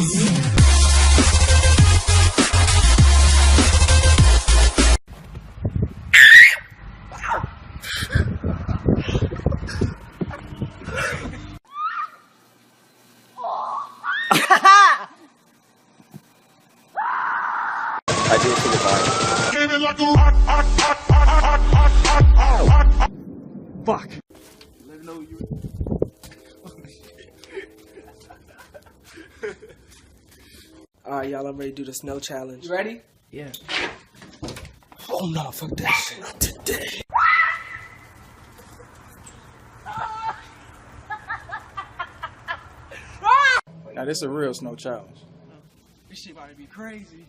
I do it for the vibe. Fuck. Let me know you. Alright, y'all, I'm ready to do the snow challenge. You ready? Yeah. Oh no, fuck that shit. Not today. Now this is a real snow challenge. This shit about to be crazy.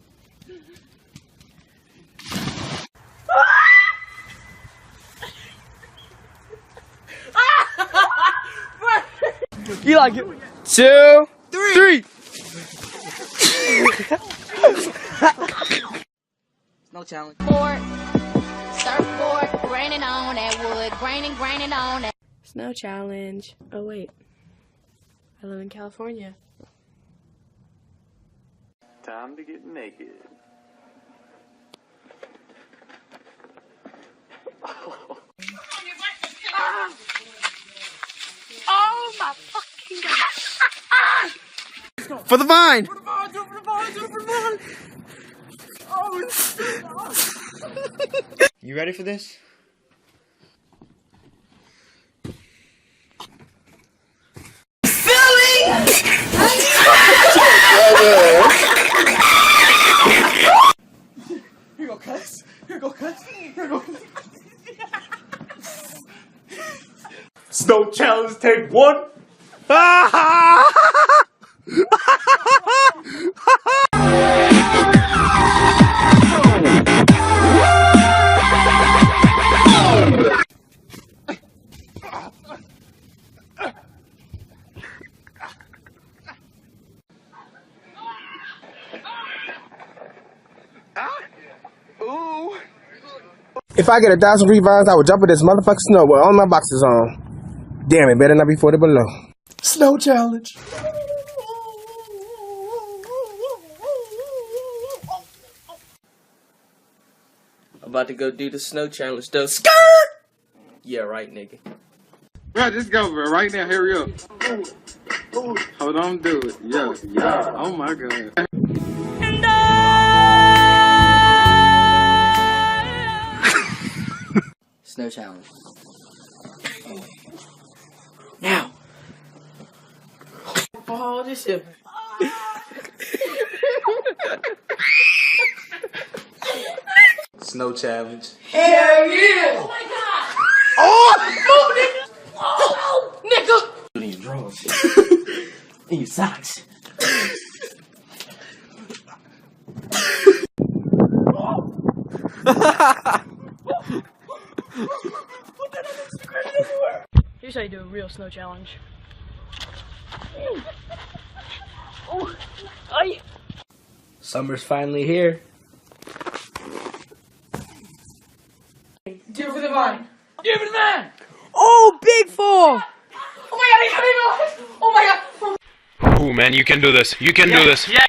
You like it? 2, 3. Snow challenge. Surfboard, graining on that wood, graining on that. Snow challenge. Oh wait, I live in California. Time to get naked. Oh my fucking god! For the vine! You ready for this? Here go cuss. Here go cuss. Here go cuss. Snow challenge, take 1. If I get 1,000 free vines, I will jump in this motherfucking snow with all my boxes on. Damn, it better not be 40 below. Snow challenge. I'm about to go do the snow challenge though. Skirt! Yeah, right, nigga. Bro, just go, bro. Right now, hurry up. Hold on, do it. Yeah, yeah. Oh my god. Snow challenge. Now. Oh, this shit. Snow challenge. Hell yeah! Oh my god! Oh, nigga! Oh, nigga! These drawers. In your socks. Here's how you do a real snow challenge. Summer's finally here. Do it for the vine. Do it for the vine. Oh, big fall! Oh my god, he got it on. Oh my god. Oh man, you can do this. You can do this. Yeah.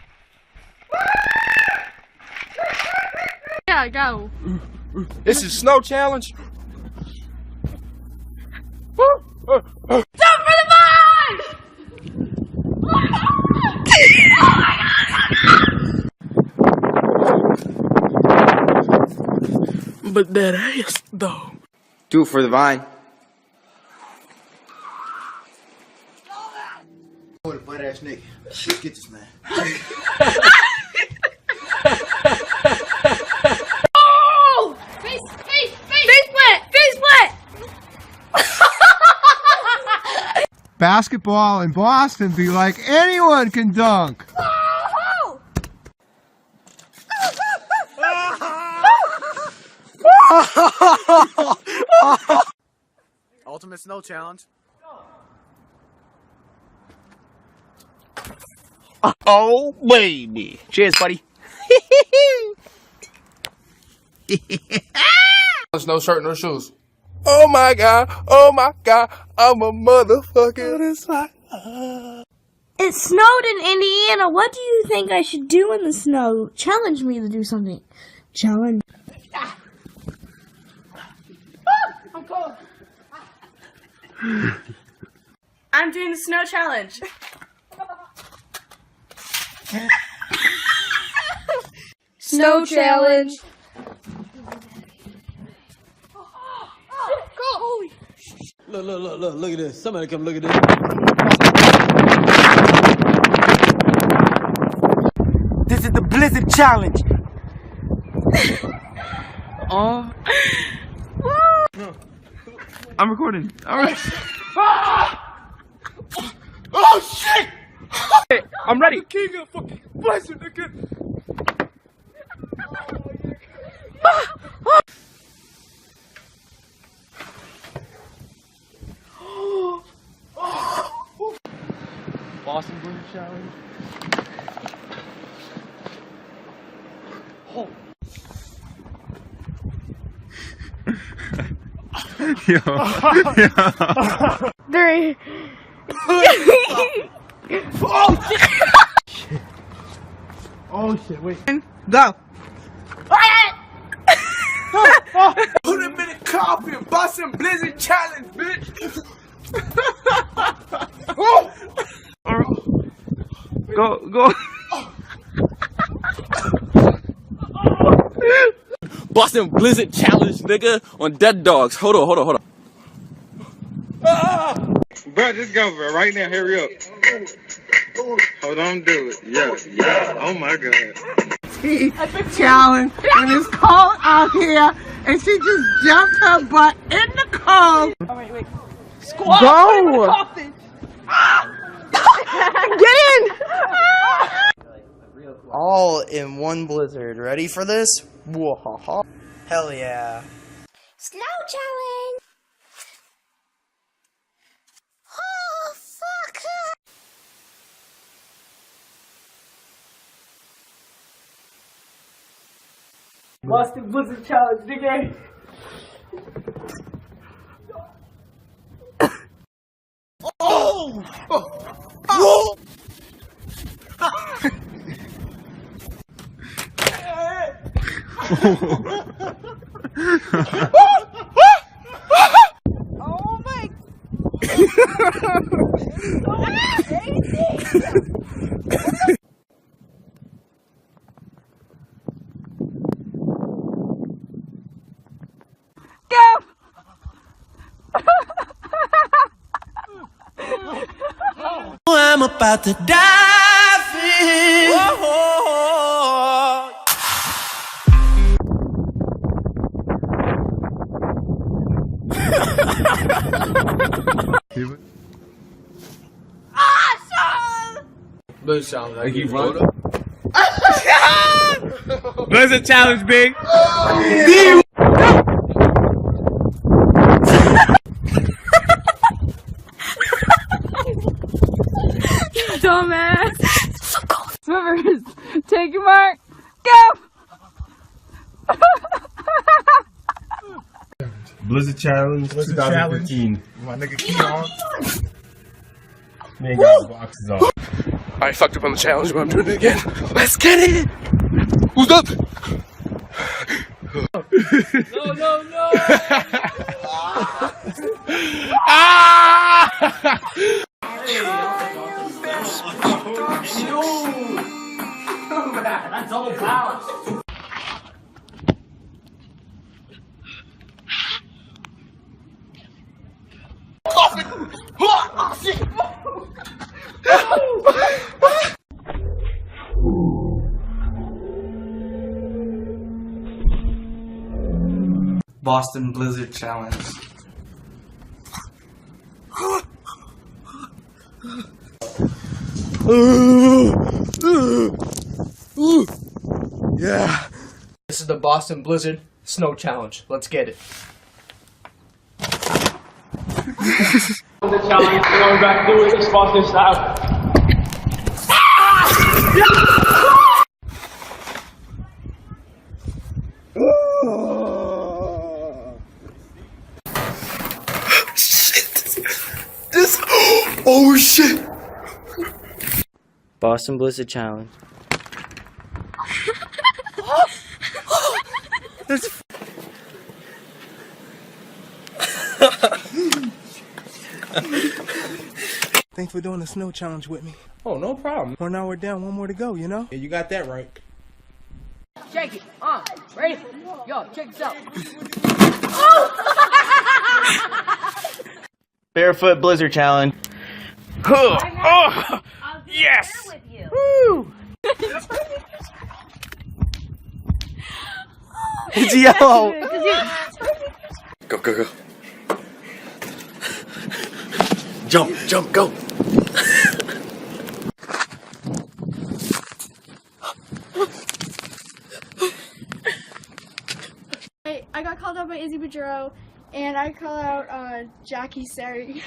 Yeah, go. This is snow challenge. Jump for the vine! But that ass, though. Do it for the vine. What a butt ass nigga. Let's get this man. Oh! Face split! Basketball in Boston be like anyone can dunk. Ultimate snow challenge. Oh, baby. Cheers, buddy. No shirt, no shoes. Oh my god, I'm a motherfucker. It's like, It snowed in Indiana. What do you think I should do in the snow? Challenge me to do something. Challenge. I'm cold. I'm doing the snow challenge. Snow challenge. Look at this. Somebody come look at this. This is the Blizzard Challenge. Oh. I'm recording. All right. Oh shit! I'm ready. King of fucking Blizzard, nigga. Boston Blizzard Challenge. Oh. Yo. 3. Oh shit! Wait. Go. Put him in a coffin. Boston Blizzard Challenge, bitch. Go. Boston Blizzard Challenge, nigga, on Dead Dogs. Hold on. Bro, just go, bro. Right now, hurry up. Hold on, do it. Yeah. Oh my god. Challenge when it's cold out here and she just jumped her butt in the cold. Oh, wait. Squat. Go. Get in. All in one blizzard. Ready for this? Whoa. Hell yeah. Snow challenge. Oh, fuck. Boston Blizzard challenge, nigga. Oh my. I'm about to dive in. Blizzard Challenge. Like you run. Blizzard Challenge, big. Dumbass. Swimmers, take your mark. Go. Blizzard Challenge 2015. My nigga Keon. Man got his boxes on. I fucked up on the challenge, but I'm doing it again. Let's get it. Who's up? No. That's all power. Boston Blizzard Challenge. Yeah. This is the Boston Blizzard Snow Challenge. Let's get it. The challenge, going back to it, it's Boston style. Oh shit! Boston Blizzard Challenge. Thanks for doing the snow challenge with me. Oh, no problem. Well, now we're down. One more to go, you know? Yeah, you got that right. Shake it. Ready? Yo, check this out. Barefoot Blizzard Challenge. Oh, yes! Woo! It's yellow. Go, go, go. Jump, jump, go. I got called out by Izzy Boudreau, and I called out Jackie Sari.